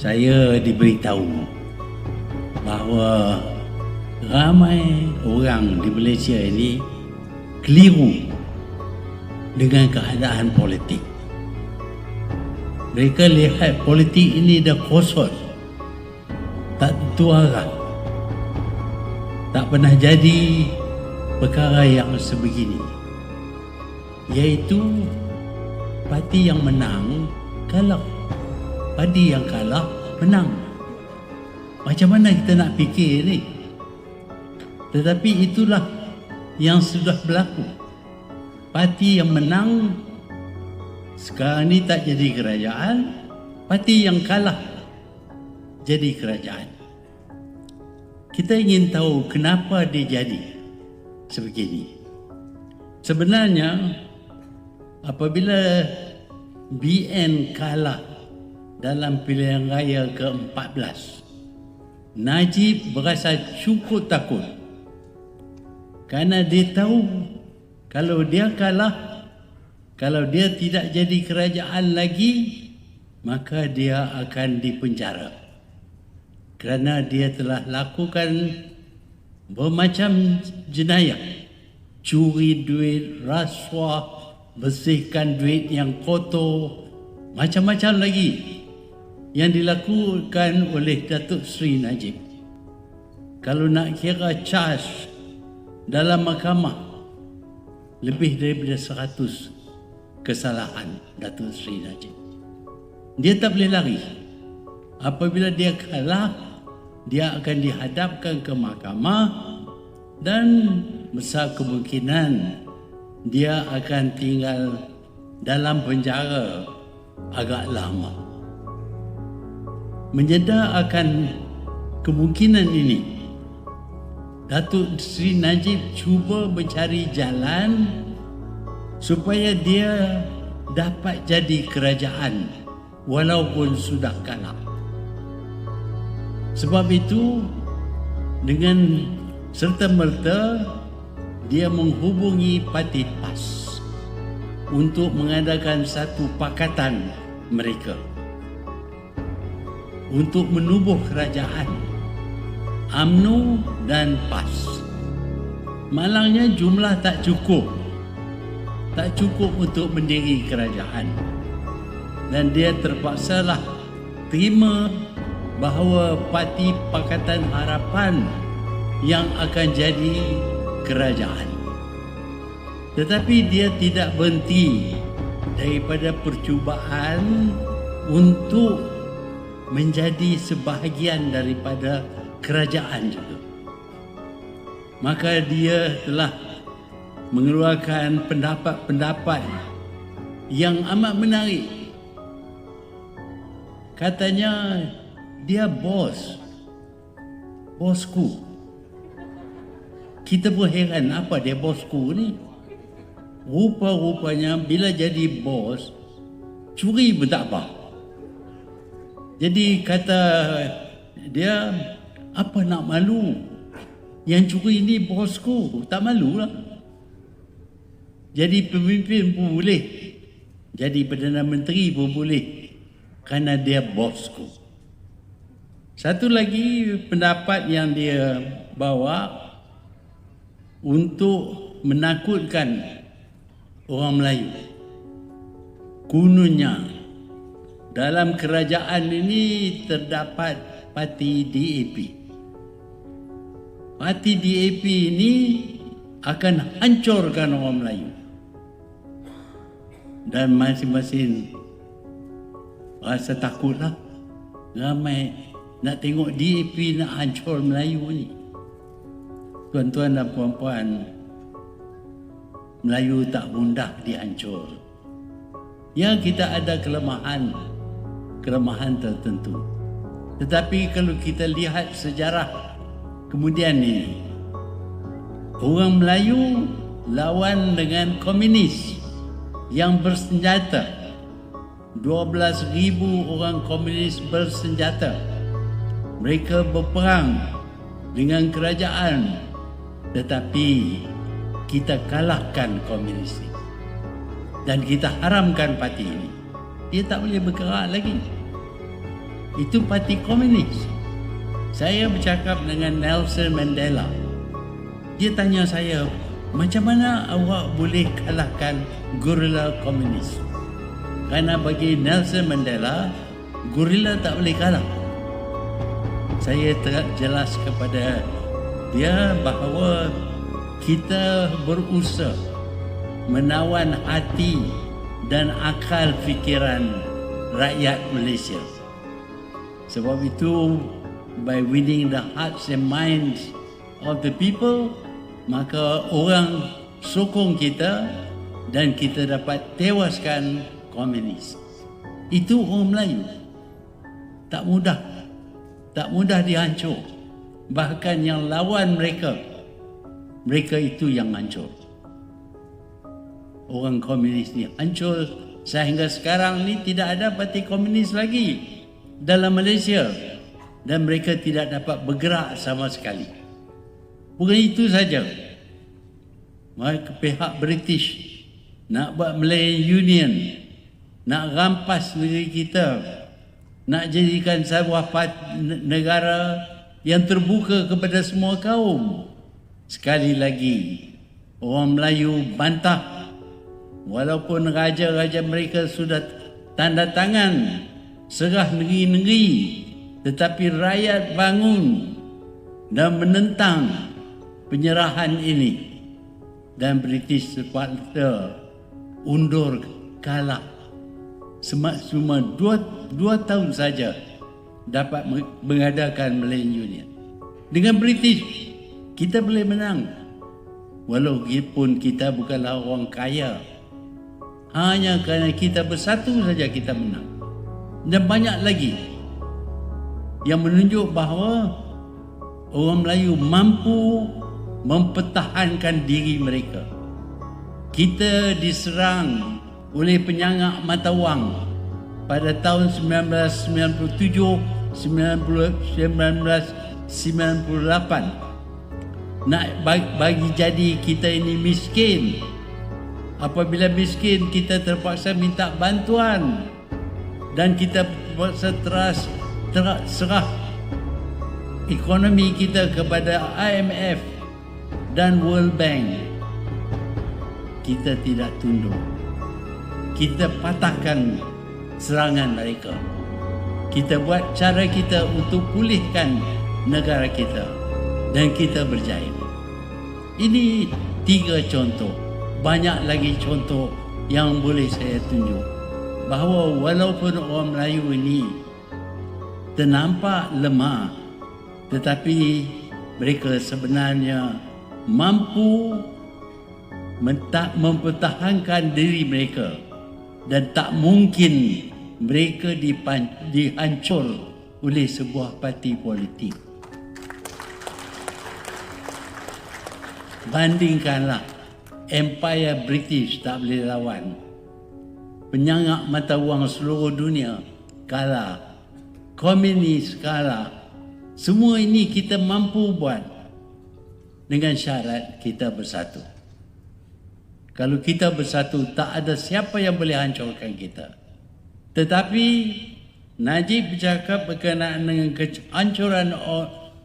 saya diberitahu bahawa ramai orang di Malaysia ini keliru dengan keadaan politik. Mereka lihat politik ini dah kosong, tak tentu arah, tak pernah jadi perkara yang sebegini, iaitu parti yang menang kalah, parti yang kalah menang. Macam mana kita nak fikir ni? Tetapi itulah yang sudah berlaku. Parti yang menang sekarang ni tak jadi kerajaan, parti yang kalah jadi kerajaan. Kita ingin tahu kenapa dia jadi sebegini. Sebenarnya apabila BN kalah dalam pilihan raya ke-14, Najib berasa cukup takut kerana dia tahu kalau dia kalah, kalau dia tidak jadi kerajaan lagi, maka dia akan dipenjara kerana dia telah lakukan bermacam jenayah, curi duit, rasuah, bersihkan duit yang kotor, macam-macam lagi yang dilakukan oleh Datuk Seri Najib. Kalau nak kira charge dalam mahkamah, lebih daripada 100 kesalahan Datuk Seri Najib. Dia tak boleh lari. Apabila dia kalah, dia akan dihadapkan ke mahkamah dan besar kemungkinan dia akan tinggal dalam penjara agak lama. Menyedar akan kemungkinan ini, Datuk Seri Najib cuba mencari jalan supaya dia dapat jadi kerajaan walaupun sudah kalah. Sebab itu, dengan serta-merta dia menghubungi Parti PAS untuk mengadakan satu pakatan mereka untuk menubuh kerajaan UMNO dan PAS. Malangnya jumlah tak cukup untuk mendiri kerajaan, dan dia terpaksalah terima bahawa Parti Pakatan Harapan yang akan jadi kerajaan. Tetapi dia tidak berhenti daripada percubaan untuk menjadi sebahagian daripada kerajaan juga. Maka dia telah mengeluarkan pendapat-pendapat yang amat menarik. Katanya dia bosku. Kita pun heran, apa dia bosku ni? Rupa-rupanya bila jadi bos, curi pun tak apa. Jadi kata dia, apa nak malu? Yang curi ni bosku, tak malulah. Jadi pemimpin pun boleh, jadi Perdana Menteri pun boleh, kerana dia bosku. Satu lagi pendapat yang dia bawa untuk menakutkan orang Melayu. Kononnya dalam kerajaan ini terdapat parti DAP. Parti DAP ini akan hancurkan orang Melayu. Dan masing-masing rasa takutlah. Ramai nak tengok DAP nak hancur Melayu ni. Tuan-tuan dan puan-puan, Melayu tak mudah dihancur. Ya, kita ada kelemahan tertentu. Tetapi kalau kita lihat sejarah kemudian ini, orang Melayu lawan dengan komunis yang bersenjata. 12,000 orang komunis bersenjata. Mereka berperang dengan kerajaan, tetapi kita kalahkan komunis dan kita haramkan parti ini. Dia tak boleh bergerak lagi. itu parti komunis. Saya bercakap dengan Nelson Mandela. Dia tanya saya, macam mana awak boleh kalahkan gorila komunis? Karena bagi Nelson Mandela, gorila tak boleh kalah. Saya jelas kepada dia bahawa kita berusaha menawan hati dan akal fikiran rakyat Malaysia. Sebab itu, by winning the hearts and minds of the people, maka orang sokong kita dan kita dapat tewaskan komunis. Itu orang Melayu. Tak mudah dihancur. Bahkan yang lawan mereka itu yang hancur. Orang komunis ni hancur sehingga sekarang ni tidak ada parti komunis lagi dalam Malaysia dan mereka tidak dapat bergerak sama sekali. Bukan itu saja. Pihak British nak buat Malayan Union, nak rampas negeri kita, nak jadikan sebuah negara yang terbuka kepada semua kaum. Sekali lagi, orang Melayu bantah. Walaupun raja-raja mereka sudah tanda tangan serah negeri-negeri, tetapi rakyat bangun dan menentang penyerahan ini. Dan British terpaksa undur, kalah. Cuma dua tahun saja dapat mengadakan Malayan Union. Dengan British, kita boleh menang. Walaupun kita bukanlah orang kaya. Hanya kerana kita bersatu saja kita menang. Dan banyak lagi yang menunjuk bahawa orang Melayu mampu mempertahankan diri mereka. Kita diserang oleh penyangak mata wang pada tahun 1997, 1998. Nak bagi jadi kita ini miskin. Apabila miskin, kita terpaksa minta bantuan dan kita terpaksa serah ekonomi kita kepada IMF dan World Bank. Kita tidak tunduk. Kita patahkan serangan mereka. Kita buat cara kita untuk pulihkan negara kita dan kita berjaya. Ini 3 contoh. Banyak lagi contoh yang boleh saya tunjuk bahawa walaupun orang Melayu ini ternampak lemah, tetapi mereka sebenarnya mampu mempertahankan diri mereka dan tak mungkin mereka dihancur oleh sebuah parti politik. Bandingkanlah, Empire British tak boleh lawan. Penyangak mata wang seluruh dunia kalah. Komunis kalah. Semua ini kita mampu buat dengan syarat kita bersatu. Kalau kita bersatu, tak ada siapa yang boleh hancurkan kita. Tetapi Najib bercakap berkenaan dengan kehancuran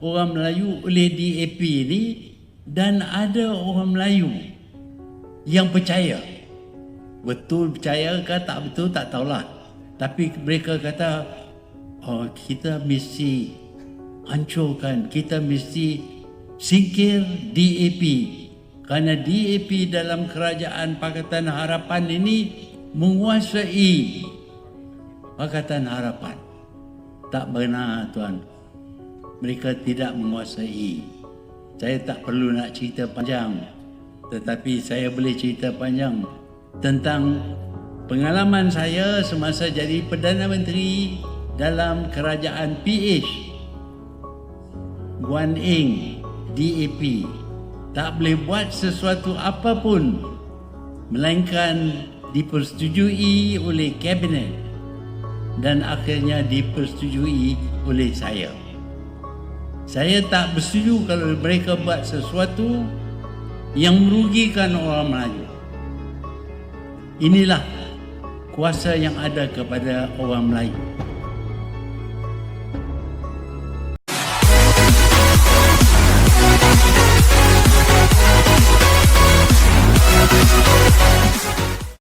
orang Melayu oleh DAP ini, dan ada orang Melayu yang percaya. Betul percaya ke tak betul tak tahulah. Tapi mereka kata, oh, kita mesti hancurkan, kita mesti singkir DAP. Kerana DAP dalam kerajaan Pakatan Harapan ini menguasai Pakatan Harapan. Tak benar, tuan. Mereka tidak menguasai. Saya tak perlu nak cerita panjang, tetapi saya boleh cerita panjang tentang pengalaman saya semasa jadi Perdana Menteri dalam kerajaan PH. Guan Eng, DAP, tak boleh buat sesuatu apapun melainkan dipersetujui oleh kabinet dan akhirnya dipersetujui oleh saya. Saya tak bersetuju kalau mereka buat sesuatu yang merugikan orang Melayu. Inilah kuasa yang ada kepada orang Melayu.